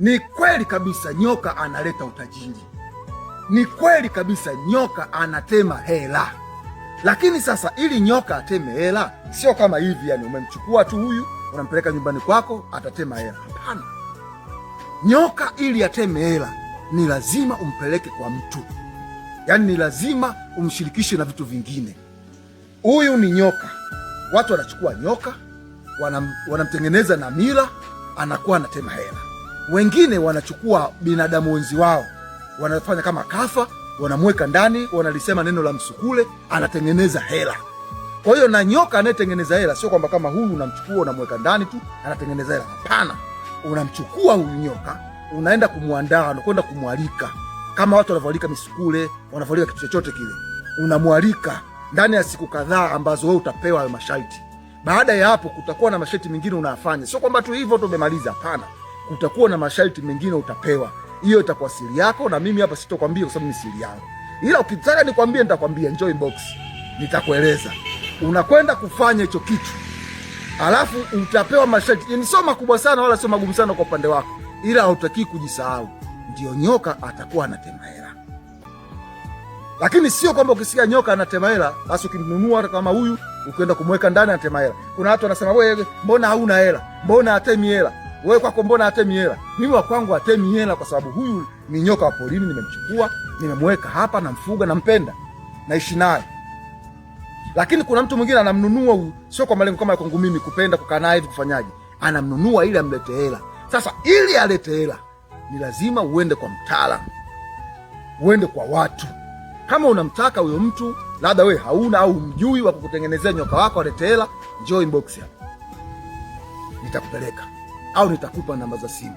Ni kweli kabisa nyoka analeta utajiri, ni kweli kabisa nyoka anatema hela. Lakini sasa ili nyoka ateme hela, sio kama hivi, yani umemchukua tu huyu unampeleka nyumbani kwako atatema hela. Hapana, nyoka ili ateme hela ni lazima umpeleke kwa mtu, yani ni lazima umshirikishe na vitu vingine. Huyu ni nyoka, watu wanachukua nyoka wanamtengeneza na mila, anakuwa anatema hela. Wengine wanachukua binadamu wenzi wao, wanafanya kama kafa, wanamweka ndani, wanalisema neno la msukule, anatengeneza hela. Kwa hiyo na nyoka anayetengeneza hela sio kwamba kama huyu unamchukua unamweka ndani tu anatengeneza hela. Hapana, unamchukua huyu nyoka, unaenda kumwandaa, unakwenda kumwalika, kama watu wanavyoalika misukule, wanavyoalika kitu chochote kile. Unamwalika ndani ya siku kadhaa ambazo wewe utapewa hayo masharti. Baada ya hapo kutakuwa na masharti mengine unayafanya. Sio kwamba tu hivyo tu umemaliza, hapana. Kutakuwa na masharti mengine utapewa. Hiyo itakuwa siri yako, na mimi hapa sitokwambia kwa sababu ni siri yangu. Ila ukitaka nikwambie, nitakwambia, njoo inbox, nitakueleza. Unakwenda kufanya hicho kitu, alafu utapewa masharti. Ni sio makubwa sana wala sio magumu sana kwa upande wako, ila hautaki kujisahau. Ndio nyoka atakuwa anatema hela. Lakini sio kwamba ukisikia nyoka anatema hela basi ukimnunua kama huyu ukienda kumweka ndani anatema hela. Kuna watu wanasema, wewe mbona hauna hela? Mbona hatemi hela? Wewe kwako mbona hatemi hela? Mimi wa kwangu hatemi hela kwa sababu huyu ni nyoka wa porini, nimemchukua, nimemweka hapa, namfuga, nampenda, naishi naye. Lakini kuna mtu mwingine anamnunua huyu, sio kwa malengo kama kwangu mimi kupenda kukaa naye hivi kufanyaje. Anamnunua ili amlete hela. Sasa ili alete hela ni lazima uende kwa mtaalamu, uende kwa watu. Kama unamtaka huyo mtu, labda wewe hauna au mjui wa kukutengenezea nyoka wako alete hela, njoo inbox hapa, nitakupeleka au nitakupa namba za simu.